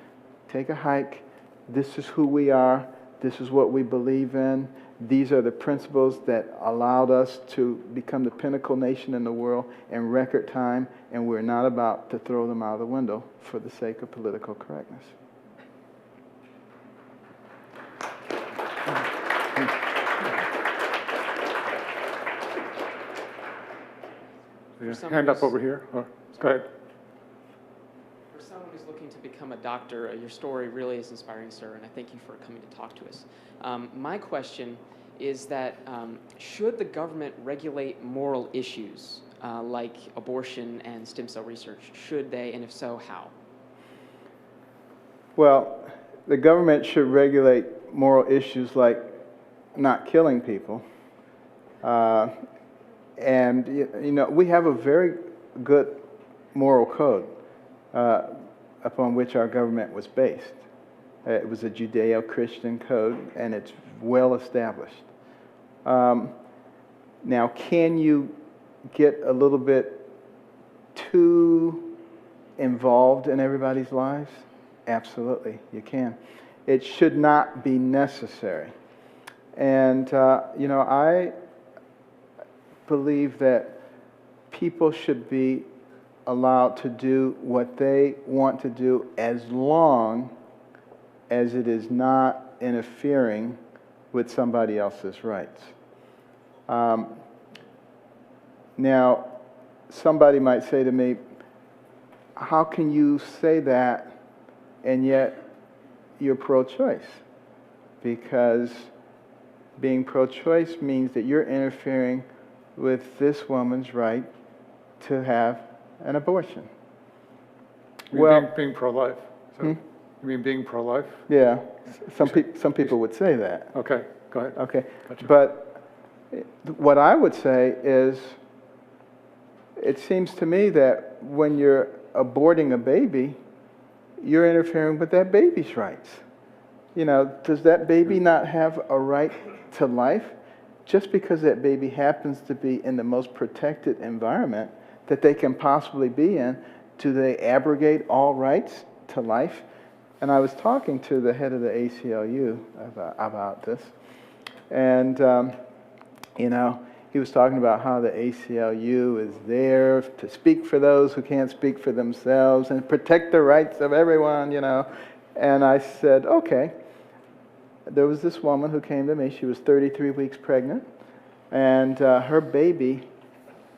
take a hike. This is who we are. This is what we believe in. These are the principles that allowed us to become the pinnacle nation in the world in record time, and we're not about to throw them out of the window for the sake of political correctness. Hand up over here. Or, go ahead. For someone who's looking to become a doctor, your story really is inspiring, sir, and I thank you for coming to talk to us. My question is that should the government regulate moral issues like abortion and stem cell research? Should they, and if so, how? Well, the government should regulate moral issues like not killing people. And, you know, we have a very good moral code upon which our government was based. It was a Judeo-Christian code, and it's well established. Now, can you get a little bit too involved in everybody's lives? Absolutely, you can. It should not be necessary. And, you know, I believe that people should be allowed to do what they want to do as long as it is not interfering with somebody else's rights. Now, somebody might say to me, how can you say that and yet you're pro-choice? Because being pro-choice means that you're interfering with this woman's right to have an abortion. Well, being pro-life. So, you mean being pro-life? Yeah, some people would say that. Okay, go ahead. Okay, Gotcha. but what I would say is, it seems to me that when you're aborting a baby, you're interfering with that baby's rights. You know, does that baby not have a right to life? Just because that baby happens to be in the most protected environment that they can possibly be in, do they abrogate all rights to life? And I was talking to the head of the ACLU about this, and you know, he was talking about how the ACLU is there to speak for those who can't speak for themselves and protect the rights of everyone, you know. And I said, okay. There was this woman who came to me. She was 33 weeks pregnant, and her baby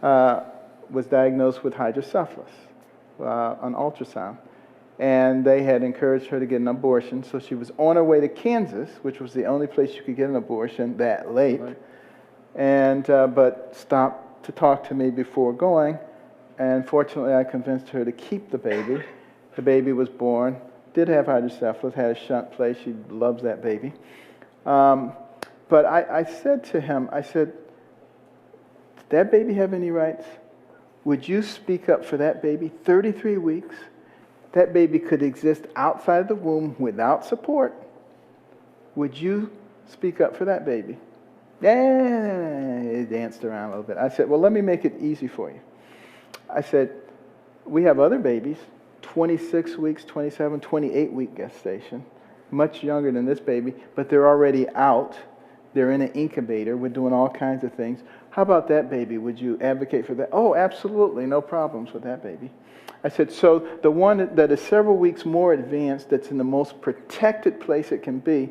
was diagnosed with hydrocephalus on ultrasound. And they had encouraged her to get an abortion, so she was on her way to Kansas, which was the only place you could get an abortion that late. Right. And but stopped to talk to me before going, and fortunately I convinced her to keep the baby. The baby was born, did have hydrocephalus, had a shunt placed. She loves that baby. But I said to him, I said, did that baby have any rights? Would you speak up for that baby? 33 weeks. That baby could exist outside the womb without support. Would you speak up for that baby? Yeah, he danced around a little bit. I said, well, let me make it easy for you. I said, we have other babies, 26 weeks, 27, 28-week gestation, much younger than this baby, but they're already out. They're in an incubator. We're doing all kinds of things. How about that baby? Would you advocate for that? Oh, absolutely, no problems with that baby. I said, so the one that is several weeks more advanced, that's in the most protected place it can be,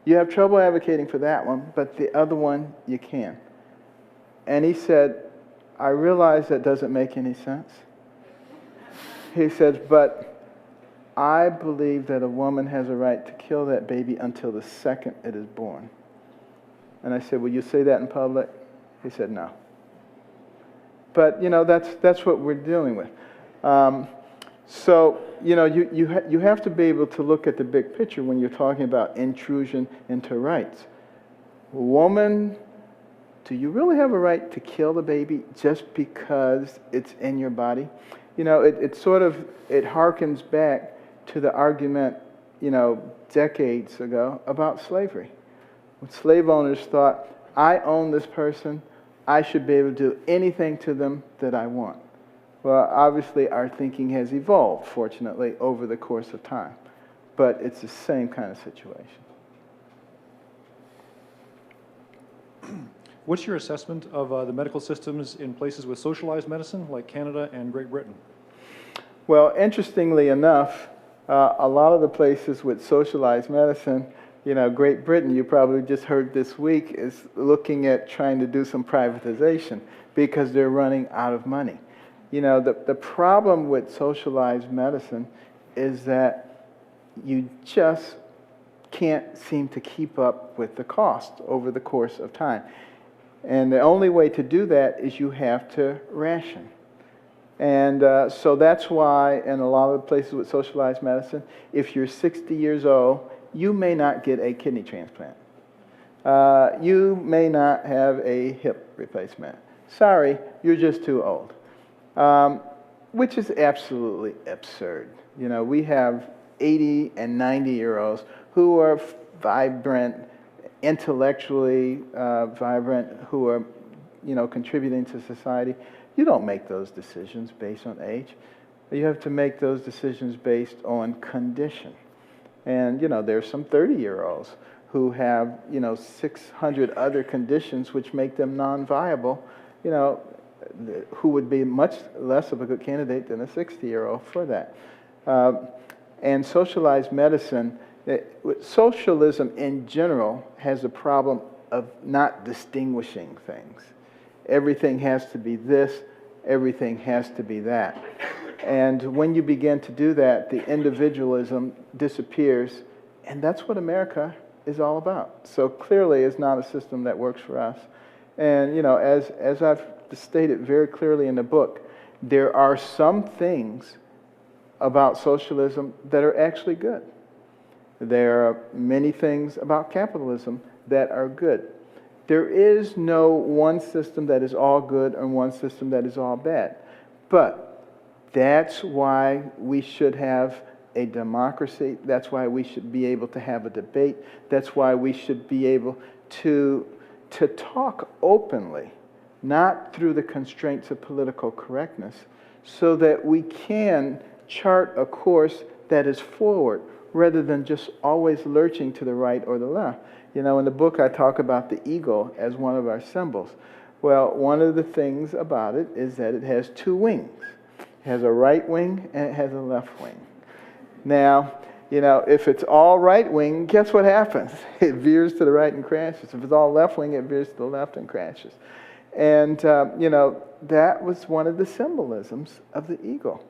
you have trouble advocating for that one, but the other one, you can. And he said, I realize that doesn't make any sense. He says, but I believe that a woman has a right to kill that baby until the second it is born. And I said, will you say that in public? He said, no. But, you know, that's what we're dealing with. So, you know, you have to be able to look at the big picture when you're talking about intrusion into rights. Woman, do you really have a right to kill the baby just because it's in your body? You know, it harkens back to the argument, you know, decades ago about slavery. When slave owners thought, I own this person, I should be able to do anything to them that I want. Well, obviously our thinking has evolved, fortunately, over the course of time. But it's the same kind of situation. What's your assessment of the medical systems in places with socialized medicine, like Canada and Great Britain? Well, interestingly enough, a lot of the places with socialized medicine, you know, Great Britain, you probably just heard this week, is looking at trying to do some privatization because they're running out of money. You know, the problem with socialized medicine is that you just can't seem to keep up with the cost over the course of time. And the only way to do that is you have to ration. And so that's why in a lot of places with socialized medicine, if you're 60 years old, you may not get a kidney transplant. You may not have a hip replacement. Sorry, you're just too old. Which is absolutely absurd. You know, we have 80 and 90-year-olds who are vibrant, intellectually vibrant, who are, you know, contributing to society. You don't make those decisions based on age. You have to make those decisions based on condition. And, you know, there's some 30-year-olds who have, you know, 600 other conditions which make them non-viable, you know, who would be much less of a good candidate than a 60-year-old for that. And socialized medicine, socialism in general has a problem of not distinguishing things. Everything has to be this, everything has to be that. And when you begin to do that, the individualism disappears, and that's what America is all about. So clearly it's not a system that works for us. And, you know, as I've stated very clearly in the book, there are some things about socialism that are actually good. There are many things about capitalism that are good. There is no one system that is all good and one system that is all bad. But that's why we should have a democracy. That's why we should be able to have a debate. That's why we should be able to talk openly, not through the constraints of political correctness, so that we can chart a course that is forward rather than just always lurching to the right or the left. You know, in the book I talk about the eagle as one of our symbols. Well, one of the things about it is that it has two wings. It has a right wing and it has a left wing. Now, you know, if it's all right wing, guess what happens? It veers to the right and crashes. If it's all left wing, it veers to the left and crashes. And, you know, that was one of the symbolisms of the eagle.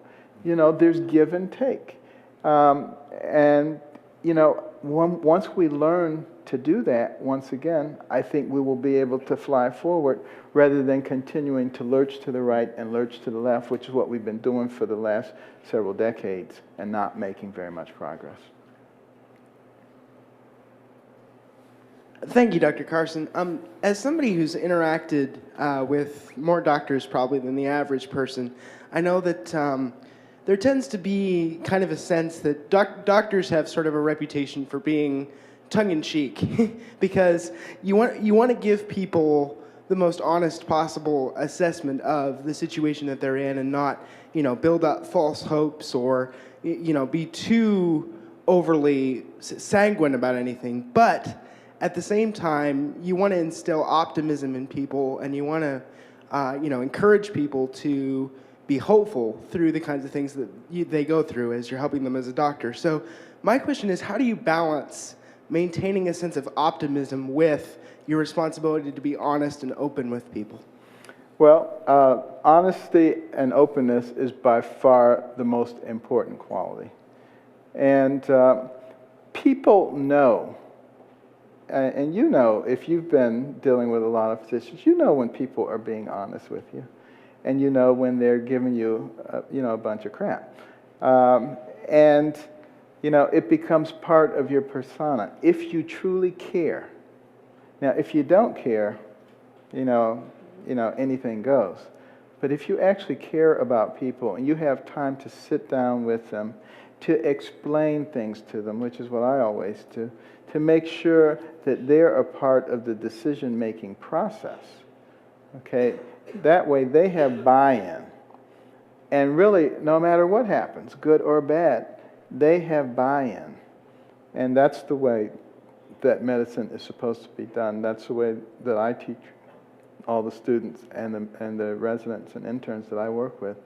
You know, there's give and take. And, you know, once we learn to do that, once again, I think we will be able to fly forward rather than continuing to lurch to the right and lurch to the left, which is what we've been doing for the last several decades and not making very much progress. Thank you, Dr. Carson. As somebody who's interacted with more doctors probably than the average person, I know that there tends to be kind of a sense that doctors have sort of a reputation for being tongue-in-cheek because you want to give people the most honest possible assessment of the situation that they're in and not, you know, build up false hopes or, you know, be too overly sanguine about anything. But at the same time, you want to instill optimism in people and you want to, you know, encourage people to be hopeful through the kinds of things that they go through as you're helping them as a doctor. So my question is, how do you balance maintaining a sense of optimism with your responsibility to be honest and open with people? Well, honesty and openness is by far the most important quality. And people know, and you know, if you've been dealing with a lot of physicians, you know when people are being honest with you. And you know when they're giving you, you know, a bunch of crap. And, you know, it becomes part of your persona if you truly care. Now, if you don't care, you know, anything goes. But if you actually care about people and you have time to sit down with them, to explain things to them, which is what I always do, to make sure that they're a part of the decision-making process, okay? That way they have buy-in. And really, no matter what happens, good or bad, they have buy-in. And that's the way that medicine is supposed to be done. That's the way that I teach all the students and the residents and interns that I work with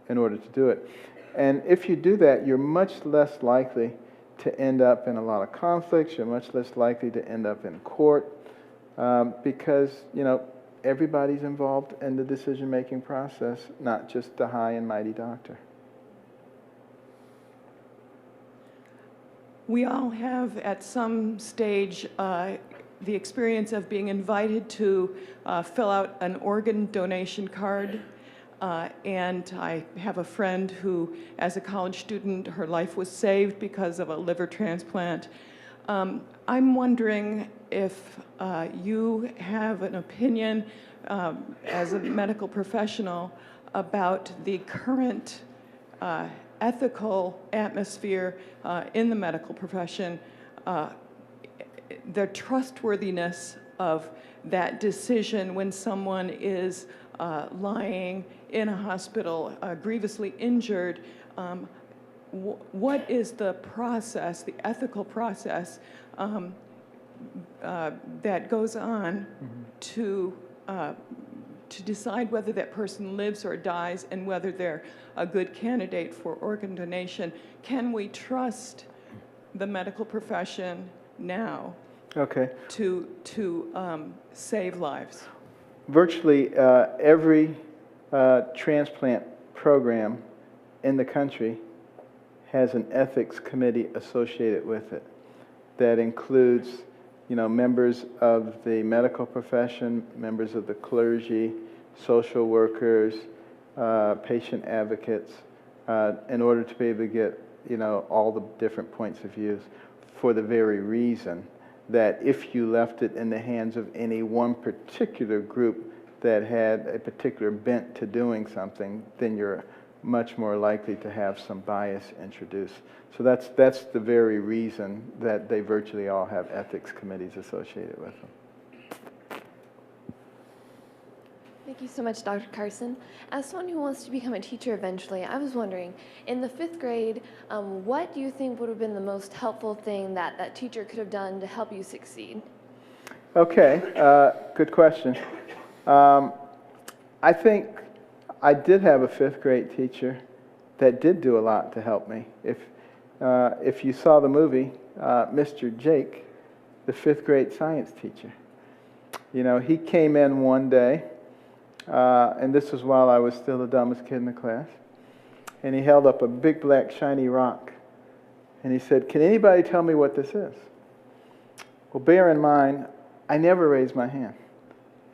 in order to do it. And if you do that, you're much less likely to end up in a lot of conflicts. You're much less likely to end up in court because, you know, everybody's involved in the decision-making process, not just the high and mighty doctor. We all have, at some stage, the experience of being invited to fill out an organ donation card. And I have a friend who, as a college student, her life was saved because of a liver transplant. I'm wondering if you have an opinion as a medical professional about the current ethical atmosphere in the medical profession, the trustworthiness of that decision when someone is lying in a hospital, grievously injured. What is the process, the ethical process that goes on to decide whether that person lives or dies and whether they're a good candidate for organ donation? Can we trust the medical profession now to save lives? Virtually every transplant program in the country has an ethics committee associated with it that includes, members of the medical profession, members of the clergy, social workers, patient advocates, in order to be able to get, all the different points of views, for the very reason that if you left it in the hands of any one particular group that had a particular bent to doing something, then you're much more likely to have some bias introduced. So that's the very reason that they virtually all have ethics committees associated with them. Thank you so much, Dr. Carson. As someone who wants to become a teacher eventually, I was wondering, in the 5th grade, what do you think would have been the most helpful thing that that teacher could have done to help you succeed? Okay, good question. I think I did have a 5th grade teacher that did do a lot to help me. If you saw the movie, Mr. Jake, the 5th grade science teacher, he came in one day, and this was while I was still the dumbest kid in the class, and he held up a big black shiny rock, and he said, "Can anybody tell me what this is?" Well, bear in mind, I never raised my hand.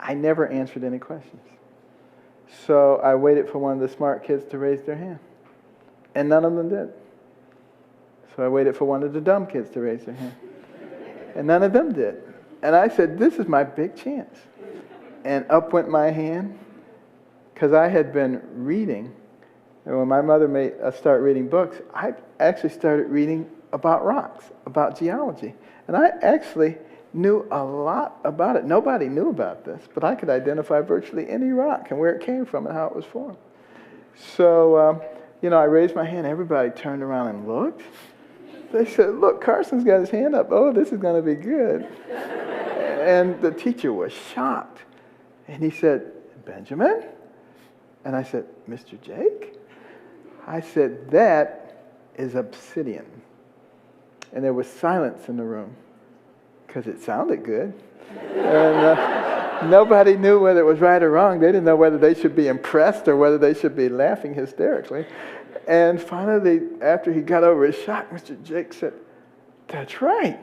I never answered any questions. So I waited for one of the smart kids to raise their hand, and none of them did. So I waited for one of the dumb kids to raise their hand, and none of them did. And I said, this is my big chance. And up went my hand, because I had been reading. And when my mother made us start reading books, I actually started reading about rocks, about geology. And I actually knew a lot about it. Nobody knew about this, but I could identify virtually any rock and where it came from and how it was formed. So, I raised my hand. Everybody turned around and looked. They said, "Look, Carson's got his hand up. Oh, this is going to be good." And the teacher was shocked. And he said, "Benjamin?" And I said, "Mr. Jake?" I said, "That is obsidian." And there was silence in the room, because it sounded good. And nobody knew whether it was right or wrong. They didn't know whether they should be impressed or whether they should be laughing hysterically. And finally, after he got over his shock, Mr. Jake said, "That's right.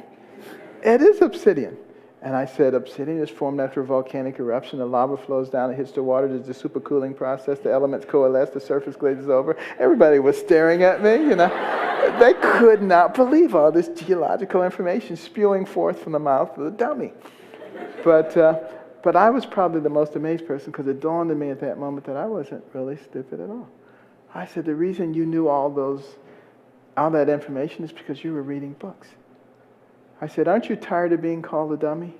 It is obsidian." And I said, "Obsidian is formed after a volcanic eruption. The lava flows down, it hits the water, there's a supercooling process, the elements coalesce, the surface glazes over." Everybody was staring at me, They could not believe all this geological information spewing forth from the mouth of the dummy. But I was probably the most amazed person, because it dawned on me at that moment that I wasn't really stupid at all. I said, the reason you knew all that information is because you were reading books. I said, "Aren't you tired of being called a dummy?"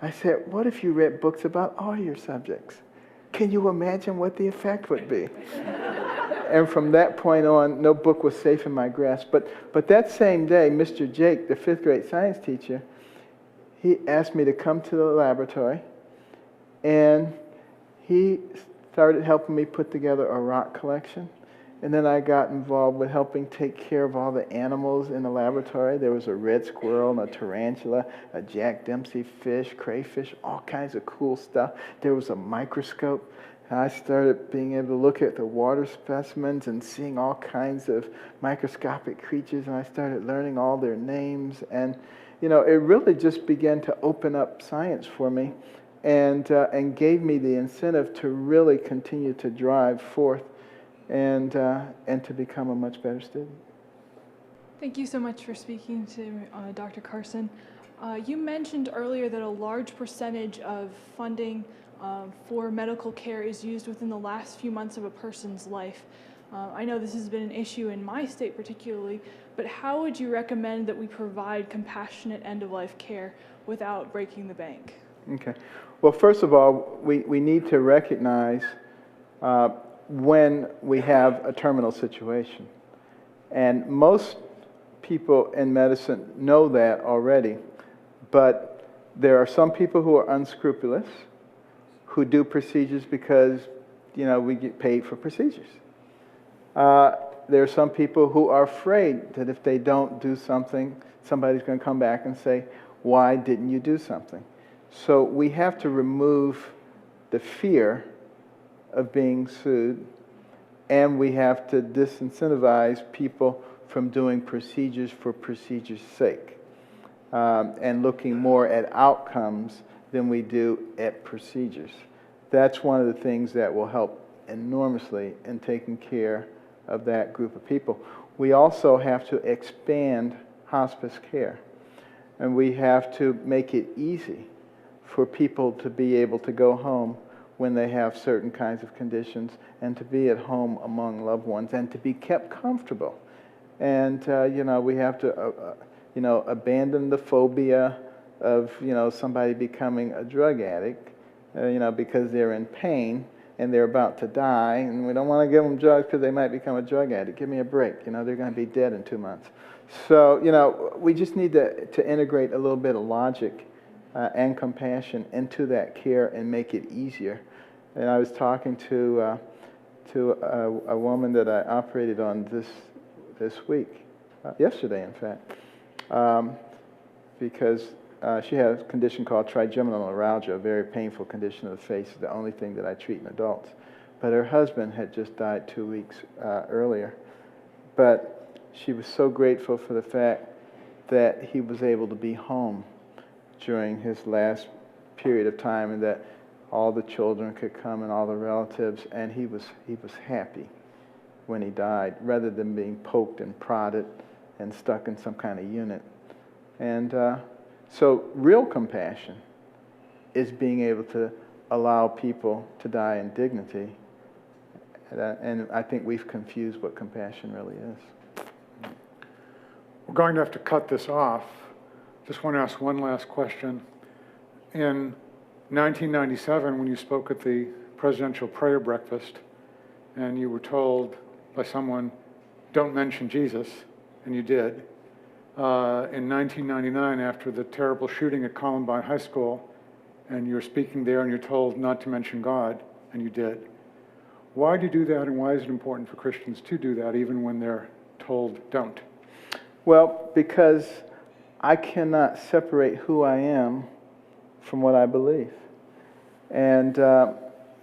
I said, "What if you read books about all your subjects? Can you imagine what the effect would be?" And from that point on, no book was safe in my grasp. But that same day, Mr. Jake, the 5th grade science teacher, he asked me to come to the laboratory, and he started helping me put together a rock collection. And then I got involved with helping take care of all the animals in the laboratory. There was a red squirrel and a tarantula, a Jack Dempsey fish, crayfish, all kinds of cool stuff. There was a microscope. I started being able to look at the water specimens and seeing all kinds of microscopic creatures, and I started learning all their names. And, it really just began to open up science for me and gave me the incentive to really continue to drive forth and to become a much better student. Thank you so much for speaking to Dr. Carson. You mentioned earlier that a large percentage of funding for medical care is used within the last few months of a person's life. I know this has been an issue in my state particularly, but how would you recommend that we provide compassionate end-of-life care without breaking the bank? Okay. Well, first of all, we need to recognize when we have a terminal situation. And most people in medicine know that already, but there are some people who are unscrupulous, who do procedures because, we get paid for procedures. There are some people who are afraid that if they don't do something, somebody's going to come back and say, why didn't you do something? So we have to remove the fear of being sued, and we have to disincentivize people from doing procedures for procedures' sake, and looking more at outcomes than we do at procedures. That's one of the things that will help enormously in taking care of that group of people. We also have to expand hospice care, and we have to make it easy for people to be able to go home when they have certain kinds of conditions, and to be at home among loved ones, and to be kept comfortable. And we have to abandon the phobia of somebody becoming a drug addict, because they're in pain and they're about to die, and we don't want to give them drugs because they might become a drug addict. Give me a break. They're going to be dead in 2 months. So we just need to integrate a little bit of logic and compassion into that care and make it easier. And I was talking to a woman that I operated on this week, yesterday in fact, because she had a condition called trigeminal neuralgia, a very painful condition of the face. It's the only thing that I treat in adults. But her husband had just died 2 weeks earlier. But she was so grateful for the fact that he was able to be home during his last period of time, and that all the children could come and all the relatives, and he was happy when he died, rather than being poked and prodded and stuck in some kind of unit. And so real compassion is being able to allow people to die in dignity, and I think we've confused what compassion really is. We're going to have to cut this off. Just want to ask one last question. In 1997, when you spoke at the presidential prayer breakfast, and you were told by someone, don't mention Jesus, and you did. In 1999, after the terrible shooting at Columbine High School, and you're speaking there and you're told not to mention God, and you did. Why do you do that, and why is it important for Christians to do that, even when they're told don't? Well, because I cannot separate who I am from what I believe. And,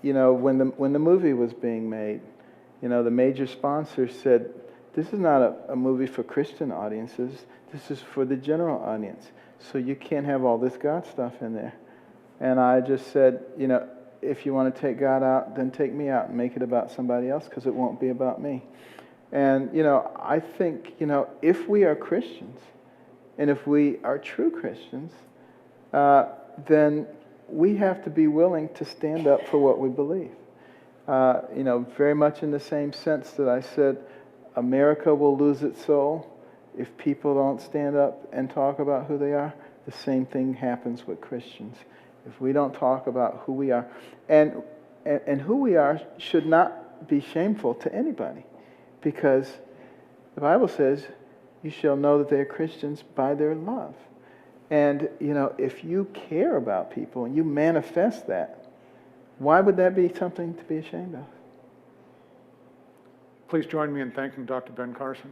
when the movie was being made, the major sponsor said, this is not a movie for Christian audiences, this is for the general audience. So you can't have all this God stuff in there. And I just said, if you want to take God out, then take me out and make it about somebody else, because it won't be about me. And, I think, if we are Christians, and if we are true Christians, then we have to be willing to stand up for what we believe. Very much in the same sense that I said, America will lose its soul if people don't stand up and talk about who they are. The same thing happens with Christians. If we don't talk about who we are, and who we are should not be shameful to anybody, because the Bible says, you shall know that they are Christians by their love. And, if you care about people and you manifest that, why would that be something to be ashamed of? Please join me in thanking Dr. Ben Carson.